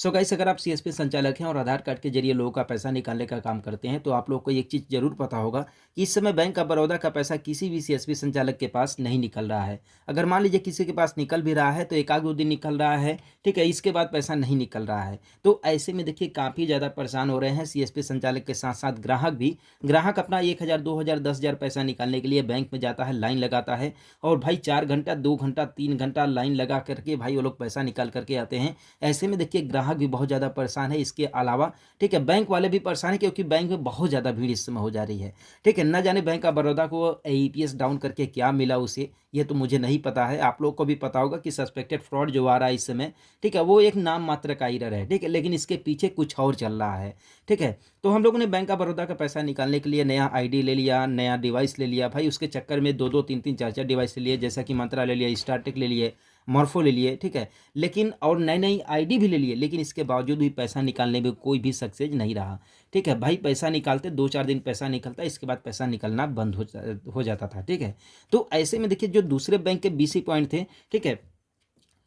So guys, अगर आप CSP संचालक हैं और आधार कार्ड के जरिए लोगों का पैसा निकालने का काम करते हैं, तो आप लोग को एक चीज़ ज़रूर पता होगा कि इस समय बैंक ऑफ बड़ौदा का पैसा किसी भी सीएसपी संचालक के पास नहीं निकल रहा है। अगर मान लीजिए किसी के पास निकल भी रहा है तो 1 आध 2 दिन निकल रहा है, ठीक है? इसके बाद पैसा नहीं निकल रहा है। तो ऐसे में देखिए काफ़ी ज़्यादा परेशान हो रहे हैं सीएसपी संचालक के साथ-साथ ग्राहक भी। ग्राहक अपना 1000, 2000, 10,000 पैसा निकालने के लिए बैंक में जाता है, लाइन लगाता है और भाई 4 घंटा, 2 घंटा, 3 घंटा लाइन लगा कर के भाई वो लोग पैसा निकाल कर के आते हैं। ऐसे में देखिए ग्राहक भी बहुत ज़्यादा परेशान है। इसके अलावा ठीक है, बैंक वाले भी परेशान हैं क्योंकि बैंक में बहुत ज़्यादा भीड़ इस समय हो जा रही है। ठीक है, ना जाने बैंक ऑफ बड़ौदा को एईपीएस डाउन करके क्या मिला उसे, ये तो मुझे नहीं पता है। आप लोग को भी पता होगा कि सस्पेक्टेड फ्रॉड जो आ रहा है इस समय, ठीक है, वो एक नाम मात्र का एरर है, ठीक है, लेकिन इसके पीछे कुछ और चल रहा है। ठीक है, तो हम लोगों ने बैंक ऑफ बड़ौदा का पैसा निकालने के लिए नया आईडी ले लिया, नया डिवाइस ले लिया। भाई उसके चक्कर में 2-2, 3-3, 4-4 डिवाइस ले लिए, जैसा कि मंत्रा ले लिया, स्टारटेक ले लिए, मॉर्फो ले लिए, ठीक है। लेकिन और नई-नई आईडी भी ले लिए, लेकिन इसके बावजूद भी पैसा निकालने में कोई भी सक्सेस नहीं रहा। ठीक है, भाई पैसा निकालते 2-4 दिन पैसा निकलता, इसके बाद पैसा निकलना बंद हो जाता था, ठीक है। तो ऐसे में देखिए जो दूसरे बैंक के बीसी पॉइंट थे, ठीक है,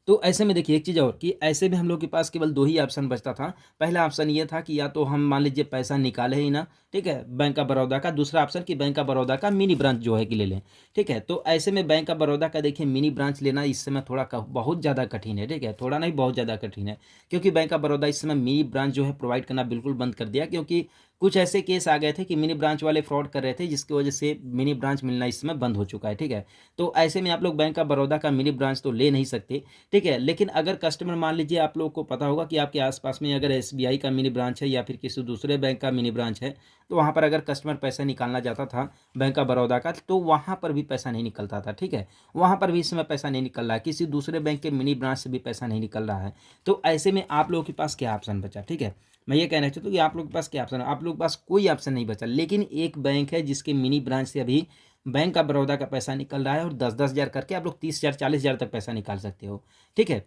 तो ऐसे में देखिए एक चीज़ और कि ऐसे में हम लोग के पास केवल 2 ही ऑप्शन बचता था। पहला ऑप्शन ये था कि या तो हम मान लीजिए पैसा निकालें ही ना, ठीक है, बैंक ऑफ बड़ौदा का। दूसरा ऑप्शन कि बैंक ऑफ बड़ौदा का मिनी ब्रांच जो है कि ले लें, ठीक है। तो ऐसे में बैंक ऑफ बड़ौदा का देखिए मिनी ब्रांच लेना इस समय थोड़ा क बहुत ज़्यादा कठिन है, ठीक है। थोड़ा नहीं, बहुत ज़्यादा कठिन है, क्योंकि बैंक ऑफ बड़ौदा इस समय मिनी ब्रांच जो है प्रोवाइड करना बिल्कुल बंद कर दिया, क्योंकि कुछ ऐसे केस आ गए थे कि मिनी ब्रांच वाले फ्रॉड कर रहे थे, जिसकी वजह से मिनी ब्रांच मिलना इस समय बंद हो चुका है, ठीक है। तो ऐसे में आप लोग बैंक ऑफ बड़ौदा का मिनी ब्रांच तो ले नहीं सकते, ठीक है। लेकिन अगर कस्टमर मान लीजिए आप लोगों को पता होगा कि आपके आस-पास में अगर एसबीआई का मिनी ब्रांच है या फिर किसी दूसरे बैंक का मिनी ब्रांच है, तो वहाँ पर अगर कस्टमर पैसा निकालना चाहता था बैंक ऑफ बड़ौदा का, तो वहाँ पर भी पैसा नहीं निकलता था, ठीक है। वहाँ पर भी इस समय पैसा नहीं निकल रहा है, किसी दूसरे बैंक के मिनी ब्रांच से भी पैसा नहीं निकल रहा है। तो ऐसे में आप लोगों के पास क्या ऑप्शन बचा, ठीक है। मैं ये कहना चाहता हूँ कि आप लोगों के पास क्या ऑप्शन है, आप लोगों के पास कोई ऑप्शन नहीं बचा। लेकिन एक बैंक है जिसके मिनी ब्रांच से अभी बैंक ऑफ बड़ौदा का पैसा निकल रहा है और 10-10 हज़ार करके आप लोग 30,000, 40,000 तक पैसा निकाल सकते हो, ठीक है।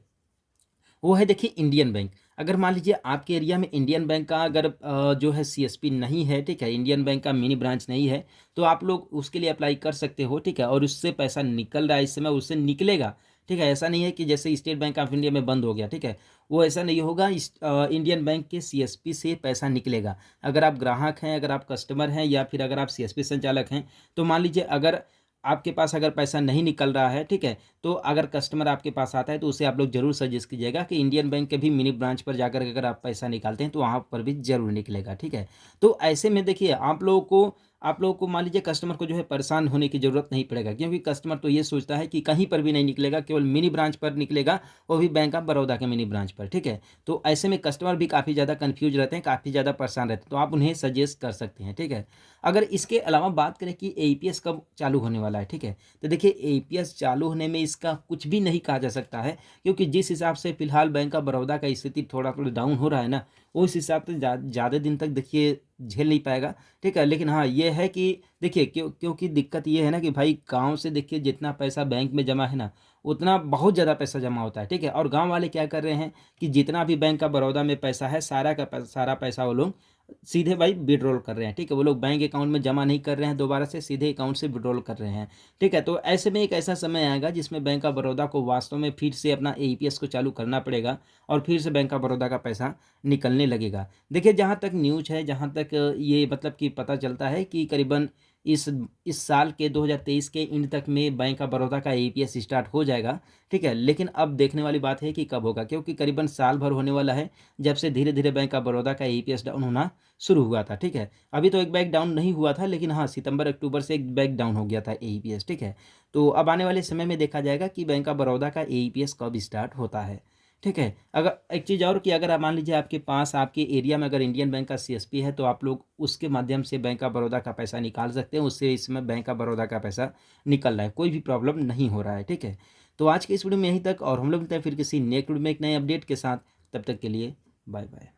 वो है देखिए इंडियन बैंक। अगर मान लीजिए आपके एरिया में इंडियन बैंक का अगर जो है सीएसपी नहीं है, ठीक है, इंडियन बैंक का मिनी ब्रांच नहीं है, तो आप लोग उसके लिए अप्लाई कर सकते हो, ठीक है, और उससे पैसा निकल रहा है इस समय, उससे निकलेगा, ठीक है। ऐसा नहीं है कि जैसे स्टेट बैंक ऑफ इंडिया में बंद हो गया, ठीक है, वो ऐसा नहीं होगा। इंडियन बैंक के सीएसपी से पैसा निकलेगा। अगर आप ग्राहक हैं, अगर आप कस्टमर हैं या फिर अगर आप सीएसपी संचालक हैं, तो मान लीजिए अगर आपके पास अगर पैसा नहीं निकल रहा है, ठीक है, तो अगर कस्टमर आपके पास आता है तो उसे आप लोग ज़रूर सजेस्ट कीजिएगा कि इंडियन बैंक के भी मिनी ब्रांच पर जाकर के अगर आप पैसा निकालते हैं तो वहाँ पर भी ज़रूर निकलेगा, ठीक है। तो ऐसे में देखिए आप लोगों को मान लीजिए कस्टमर को जो है परेशान होने की ज़रूरत नहीं पड़ेगा, क्योंकि कस्टमर तो ये सोचता है कि कहीं पर भी नहीं निकलेगा, केवल मिनी ब्रांच पर निकलेगा, वो भी बैंक ऑफ बड़ौदा के मिनी ब्रांच पर, ठीक है। तो ऐसे में कस्टमर भी काफ़ी ज़्यादा कन्फ्यूज़ रहते हैं, काफ़ी ज़्यादा परेशान रहते हैं, तो आप उन्हें सजेस्ट कर सकते हैं, ठीक है। अगर इसके अलावा बात करें कि एईपीएस कब चालू होने वाला है, ठीक है, तो देखिए एईपीएस चालू होने में इसका कुछ भी नहीं कहा जा सकता है, क्योंकि जिस हिसाब से फिलहाल बैंक ऑफ बड़ौदा का स्थिति थोड़ा-थोड़ा डाउन हो रहा है ना, उस हिसाब से ज़्यादा दिन तक देखिए झेल नहीं पाएगा, ठीक है। लेकिन हाँ, ये है कि देखिए क्योंकि दिक्कत ये है ना कि भाई गाँव से देखिए जितना पैसा बैंक में जमा है ना, उतना बहुत ज़्यादा पैसा जमा होता है, ठीक है। और गाँव वाले क्या कर रहे हैं कि जितना भी बैंक ऑफ बड़ौदा में पैसा है, सारा पैसा वो लोग सीधे भाई विथड्रॉल कर रहे हैं, ठीक है। वो लोग बैंक अकाउंट में जमा नहीं कर रहे हैं दोबारा से, सीधे अकाउंट से विथड्रॉल कर रहे हैं, ठीक है। तो ऐसे में एक ऐसा समय आएगा जिसमें बैंक ऑफ बड़ौदा को वास्तव में फिर से अपना एईपीएस को चालू करना पड़ेगा और फिर से बैंक ऑफ बड़ौदा का पैसा निकलने लगेगा। देखिए जहाँ तक न्यूज़ है, जहाँ तक ये मतलब कि पता चलता है कि करीबन इस इस साल के 2023 के एंड तक में बैंक ऑफ बड़ौदा का एईपीएस स्टार्ट हो जाएगा, ठीक है। लेकिन अब देखने वाली बात है कि कब होगा, क्योंकि करीबन साल भर होने वाला है जब से धीरे-धीरे बैंक ऑफ बड़ौदा का एईपीएस डाउन होना शुरू हुआ था, ठीक है। अभी तो एक बैग डाउन नहीं हुआ था, लेकिन हाँ, सितंबर-अक्टूबर से एक बैग डाउन हो गया था एईपीएस, ठीक है। तो अब आने वाले समय में देखा जाएगा कि बैंक ऑफ बड़ौदा का एईपीएस कब स्टार्ट होता है, ठीक है। अगर एक चीज़ और कि अगर आप मान लीजिए आपके पास आपके एरिया में अगर इंडियन बैंक का सीएसपी है, तो आप लोग उसके माध्यम से बैंक ऑफ बड़ौदा का पैसा निकाल सकते हैं, उससे इस समय बैंक ऑफ बड़ौदा का पैसा निकल रहा है, कोई भी प्रॉब्लम नहीं हो रहा है, ठीक है। तो आज के इस वीडियो में यहीं तक और हम लोग मिलते हैं फिर किसी नेक्स्ट वीडियो में एक नए अपडेट के साथ, तब तक के लिए बाय-बाय।